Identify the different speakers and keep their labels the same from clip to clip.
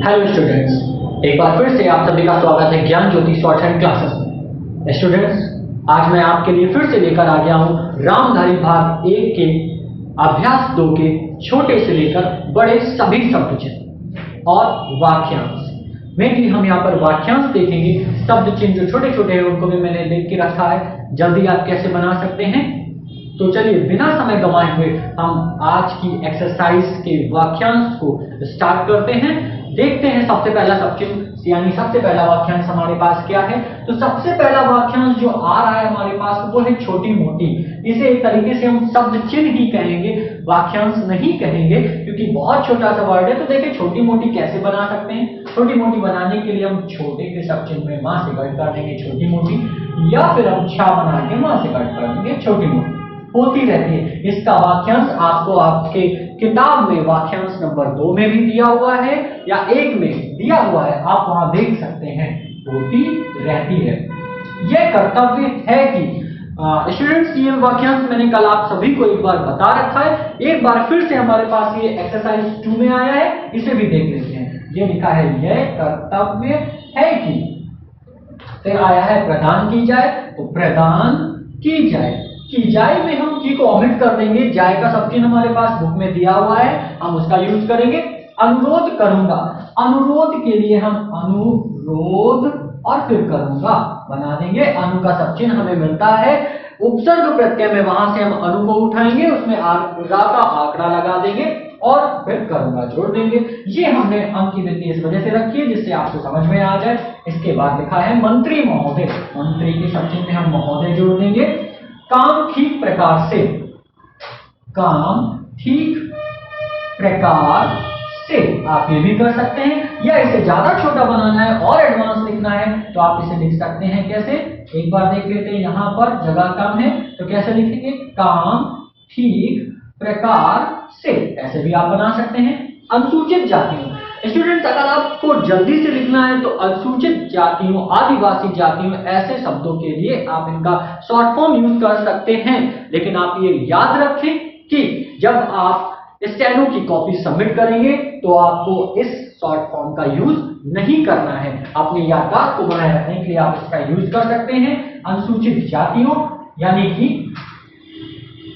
Speaker 1: Hello students, एक बार फिर से आप सभी का स्वागत है ज्ञान ज्योति शॉर्ट हैंड क्लासेस में। स्टूडेंट्स, आज मैं आपके लिए फिर से लेकर आ गया हूं रामधारी भाग 1 के अभ्यास 2 के छोटे से लेकर बड़े सभी शब्द चिन्ह और वाक्यांश। मेनली हम यहाँ पर वाक्यांश देखेंगे। शब्द चिन्ह जो छोटे छोटे हैं उनको भी मैंने लिख के रखा है, जल्दी आप कैसे बना सकते हैं। तो चलिए बिना समय गंवाए हुए हम आज की एक्सरसाइज के वाक्यांश को स्टार्ट करते हैं। देखते हैं सबसे पहला शब्द चिन्ह यानी सबसे पहला वाक्यांश हमारे पास क्या है। तो सबसे पहला वाक्यांश जो आ रहा है हमारे पास वो है छोटी मोटी। इसे एक तरीके से हम शब्द चिन्ह ही कहेंगे, वाक्यांश नहीं कहेंगे, क्योंकि बहुत छोटा सा वर्ड है। तो देखिए छोटी मोटी कैसे बना सकते हैं। छोटी मोटी बनाने के लिए हम छोटे के शब्द चिन्ह में मां से घट कर देंगे छोटी मोटी, या फिर हम छा बना के मां से घट कर देंगे छोटी मोटी। होती रहती है। इसका वाक्यांश आपको आपके किताब में वाक्यांश नंबर 2 में भी दिया हुआ है या 1 में दिया हुआ है, आप वहां देख सकते हैं। होती रहती है। यह कर्तव्य है कि स्टूडेंट्स, ये वाक्यांश मैंने कल आप सभी को एक बार बता रखा है। एक बार फिर से हमारे पास ये एक्सरसाइज 2 में आया है, इसे भी देख लेते हैं। ये लिखा है यह कर्तव्य है कि, फिर आया है प्रदान की जाए, तो प्रदान की जाए। की जाए में हम की को ओमिट कर देंगे। जाए का शब्द चिन्ह हमारे पास बुक में दिया हुआ है, हम उसका यूज करेंगे। अनुरोध करूंगा, अनुरोध के लिए हम अनुरोध और फिर करूंगा बना देंगे। अनु का शब्द चिन्ह हमें मिलता है उपसर्ग प्रत्यय में, वहां से हम अनु को उठाएंगे, उसमें रा का आंकड़ा लगा देंगे और फिर करूंगा जोड़ देंगे। ये हमने अंक की वृद्धि इस वजह से रखी है जिससे आपको समझ में आ जाए। इसके बाद लिखा है मंत्री महोदय। मंत्री के शब्द चिन्ह में हम महोदय जोड़ देंगे। काम ठीक प्रकार से, काम ठीक प्रकार से आप ये भी कर सकते हैं, या इसे ज्यादा छोटा बनाना है और एडवांस लिखना है तो आप इसे लिख सकते हैं। कैसे, एक बार देख लेते हैं। यहां पर जगह कम है तो कैसे लिखेंगे, काम ठीक प्रकार से, ऐसे भी आप बना सकते हैं। अनुसूचित जातियों, स्टूडेंट्स अगर आपको जल्दी से लिखना है तो अनुसूचित जातियों, आदिवासी जातियों, ऐसे शब्दों के लिए आप इनका शॉर्ट फॉर्म यूज कर सकते हैं। लेकिन आप ये याद रखें कि जब आप स्टेनो की कॉपी सबमिट करेंगे तो आपको इस शॉर्ट फॉर्म का यूज नहीं करना है। अपनी याददाश्त को बनाए रखने के लिए आप इसका यूज कर सकते हैं। अनुसूचित जातियों यानी कि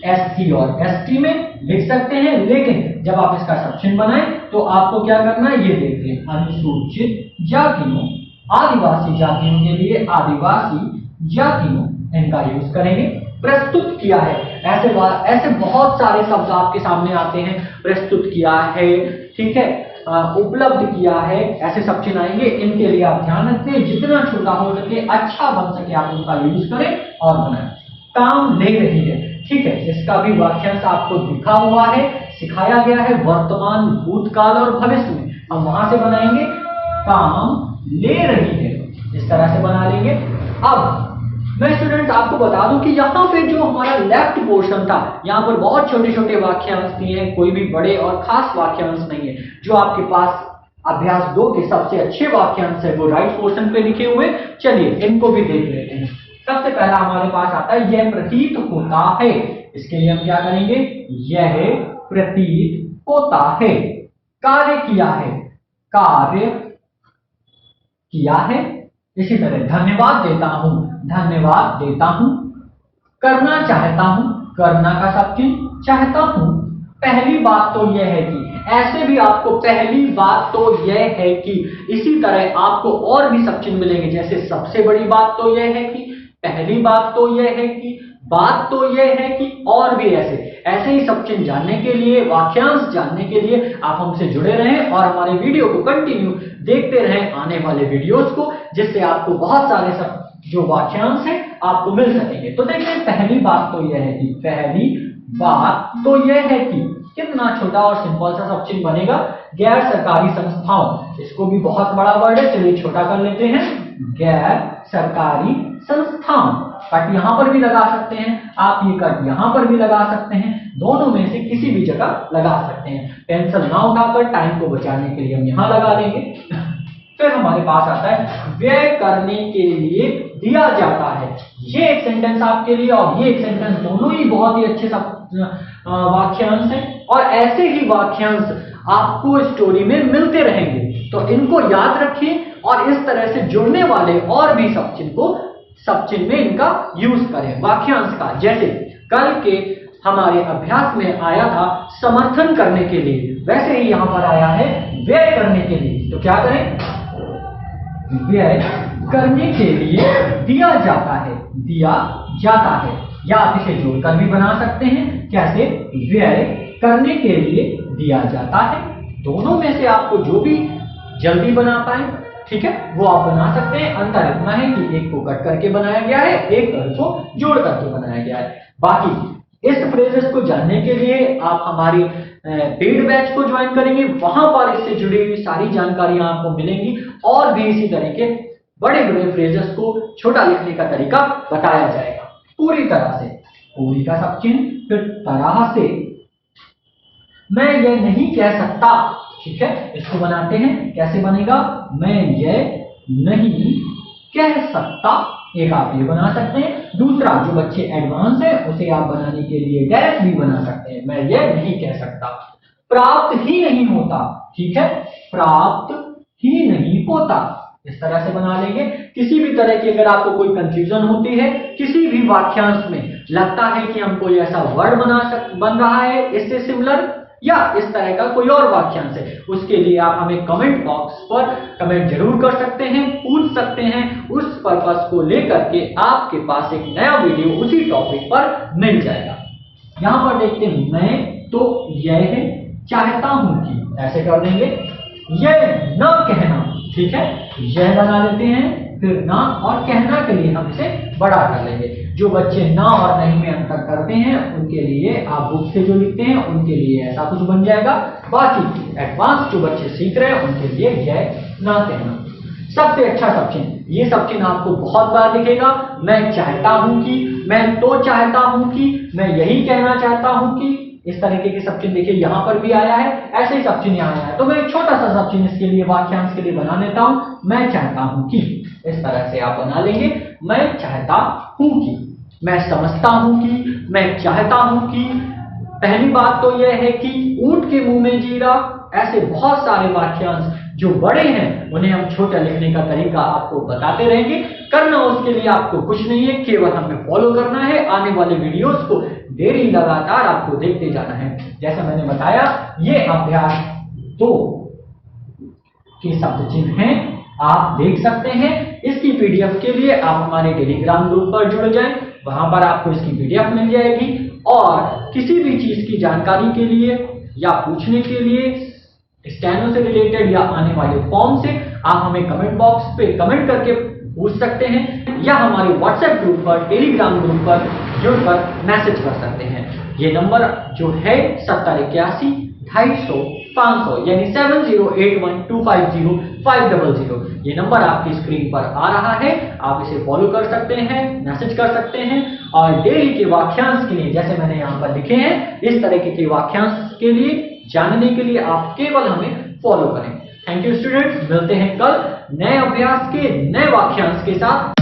Speaker 1: SC और ST में लिख सकते हैं, लेकिन जब आप इसका शब्द चिन्ह बनाएं तो आपको क्या करना है, ये देखिए। अनुसूचित जातियों, आदिवासी जातियों के लिए आदिवासी जातियों, इनका यूज करेंगे। प्रस्तुत किया है, ऐसे बहुत सारे शब्द आपके सामने आते हैं। प्रस्तुत किया है, ठीक है, उपलब्ध किया है, ऐसे शब्द चिन्ह आएंगे। इनके लिए आप ध्यान रखें, जितना छोटा हो सके, अच्छा बन सके, आप उनका यूज करें और बनाएं। काम ले रही है, ठीक है, इसका भी वाक्यांश आपको दिखा हुआ है, सिखाया गया है वर्तमान, भूतकाल और भविष्य में। हम वहां से बनाएंगे काम ले रही है, इस तरह से बना लेंगे। अब मैं स्टूडेंट्स आपको बता दूं कि यहाँ पे जो हमारा लेफ्ट पोर्शन था, यहाँ पर बहुत छोटे छोटे वाक्यांश दिए हैं, कोई भी बड़े और खास वाक्यांश नहीं है। जो आपके पास अभ्यास 2 के सबसे अच्छे वाक्यांश है वो राइट पोर्शन पे लिखे हुए। चलिए इनको भी देख लेते हैं। सबसे पहला हमारे पास आता है यह प्रतीत होता है। इसके लिए हम क्या करेंगे, यह प्रतीत होता है। कार्य किया है, कार्य किया है। इसी तरह धन्यवाद देता हूं, धन्यवाद देता हूं। करना चाहता हूं, करना का शब्द चिन्ह चाहता हूं। पहली बात तो यह है कि, ऐसे भी आपको पहली बात तो यह है कि, इसी तरह आपको और भी शब्द चिन्ह मिलेंगे। जैसे सबसे बड़ी बात तो यह है कि, पहली बात तो यह है कि, बात तो यह है कि, और भी ऐसे ही शब्द चिन्ह जानने के लिए, वाक्यांश जानने के लिए आप हमसे जुड़े रहें और हमारे वीडियो को कंटिन्यू देखते रहें, आने वाले वीडियोस को, जिससे आपको बहुत सारे सब जो वाक्यांश है आपको मिल सकेंगे। तो देखते हैं, पहली बात तो यह है कि, पहली बात तो यह है कि, कितना छोटा और सिंपल सा शब्द चिन्ह बनेगा। गैर सरकारी संस्थाओं, इसको भी बहुत बड़ा वर्ड है, चलिए छोटा कर लेते हैं। गैर सरकारी संस्थाओं, कट यहां पर भी लगा सकते हैं आप, ये कट यहां पर भी लगा सकते हैं, दोनों में से किसी भी जगह लगा सकते हैं। पेंसिल ना उठाकर टाइम को बचाने के लिए हम यहां लगा देंगे। फिर हमारे पास आता है व्यय करने के लिए दिया जाता है। ये एक सेंटेंस आपके लिए और ये एक सेंटेंस, दोनों ही बहुत ही अच्छे वाक्यांश हैं और ऐसे ही वाक्यांश आपको स्टोरी में मिलते रहेंगे। तो इनको याद रखिए और इस तरह से जुड़ने वाले और भी सब चिन्ह में इनका यूज करें वाक्यांश का। जैसे कल के हमारे अभ्यास में आया था समर्थन करने के लिए, वैसे ही यहां पर आया है व्यय करने के लिए। तो क्या करें? व्यय करने के लिए दिया जाता है, दिया जाता है। या आप इसे जोड़कर भी बना सकते हैं। कैसे? व्यय करने के लिए दिया जाता है। दोनों में से आपको जो भी जल्दी बना पाए, ठीक है, वो आप बना सकते हैं। अंतर इतना है कि एक को कट करके बनाया गया है, एक को जोड़ करके बनाया गया है। बाकी इस फ्रेजेस को जानने के लिए आप हमारी पेड बैच को ज्वाइन करेंगे, वहां पर इससे जुड़ी हुई सारी जानकारियां आपको मिलेंगी और भी इसी तरह के बड़े बड़े फ्रेजेस को छोटा लिखने का तरीका बताया जाएगा पूरी तरह से। पूरी का सब चिन्ह, फिर तरह से। मैं ये नहीं कह सकता, ठीक है, इसको बनाते हैं। कैसे बनेगा? मैं ये नहीं कह सकता। एक आप ये बना सकते हैं। दूसरा, जो बच्चे एडवांस है उसे आप बनाने के लिए डायरेक्ट भी बना सकते हैं। मैं ये नहीं कह सकता। प्राप्त ही नहीं होता, ठीक है, प्राप्त ही नहीं होता, इस तरह से बना लेंगे। किसी भी तरह की अगर आपको कोई कंफ्यूजन होती है, किसी भी वाक्यांश में लगता है कि हमको ऐसा वर्ड बन रहा है इससे सिमिलर, या इस तरह का कोई और वाक्यांश है, उसके लिए आप हमें कमेंट बॉक्स पर कमेंट जरूर कर सकते हैं, पूछ सकते हैं। उस पर्पस को लेकर के आपके पास एक नया वीडियो उसी टॉपिक पर मिल जाएगा। यहां पर देखते हैं, मैं तो यह चाहता हूं कि, ऐसे कर देंगे। यह न कहना, ठीक है, यह बना लेते हैं। फिर ना और कहना के लिए हम इसे बड़ा कर लेंगे। जो बच्चे ना और नहीं में अंतर करते हैं उनके लिए आप बुक से जो लिखते हैं उनके लिए ऐसा कुछ बन जाएगा। बाकी एडवांस जो बच्चे सीख रहे हैं उनके लिए यह ना कहना। सबसे अच्छा सब चिन्ह, ये सब चिन्ह आपको बहुत बार दिखेगा। मैं चाहता हूं कि, मैं तो चाहता हूं कि, मैं यही कहना चाहता हूं कि, इस तरीके के सब चिन्ह देखिए यहां पर भी आया है, ऐसे ही सब चिन्ह यहाँ आया है। तो मैं एक छोटा सा सब चिन्ह इसके लिए वाक्यांश के लिए बना लेता हूं। मैं चाहता हूं कि, इस तरह से आप बना लेंगे। मैं चाहता हूं कि, मैं समझता हूं कि, मैं चाहता हूं कि। पहली बात तो यह है कि ऊंट के मुंह में जीरा, ऐसे बहुत सारे वाक्यांश जो बड़े हैं उन्हें हम छोटा लिखने का तरीका आपको बताते रहेंगे। करना उसके लिए आपको कुछ नहीं है, केवल हमें फॉलो करना है। आने वाले वीडियोस को डेली लगातार आपको देखते जाना है। जैसा मैंने बताया, ये अभ्यास 2 के शब्द चिन्ह हैं, आप देख सकते हैं। इसकी पीडीएफ के लिए आप हमारे टेलीग्राम ग्रुप पर जुड़ जाएं, वहां पर आपको इसकी पीडीएफ मिल जाएगी। और किसी भी चीज की जानकारी के लिए या पूछने के लिए, स्टैनो से रिलेटेड या आने वाले फॉर्म से, आप हमें कमेंट बॉक्स पे कमेंट करके पूछ सकते हैं, या हमारे व्हाट्सएप ग्रुप पर, टेलीग्राम ग्रुप पर जुड़कर मैसेज कर सकते हैं। ये नंबर जो है 7081 250 500, यानी 7081250500, ये नंबर आपकी स्क्रीन पर आ रहा है। आप इसे फॉलो कर सकते हैं, मैसेज कर सकते हैं। और डेली के वाक्यांश के लिए, जैसे मैंने यहाँ पर लिखे हैं, इस तरह के वाक्यांश के लिए जानने के लिए आप केवल हमें फॉलो करें। थैंक यू स्टूडेंट्स, मिलते हैं कल नए अभ्यास के नए वाक्यांश के साथ।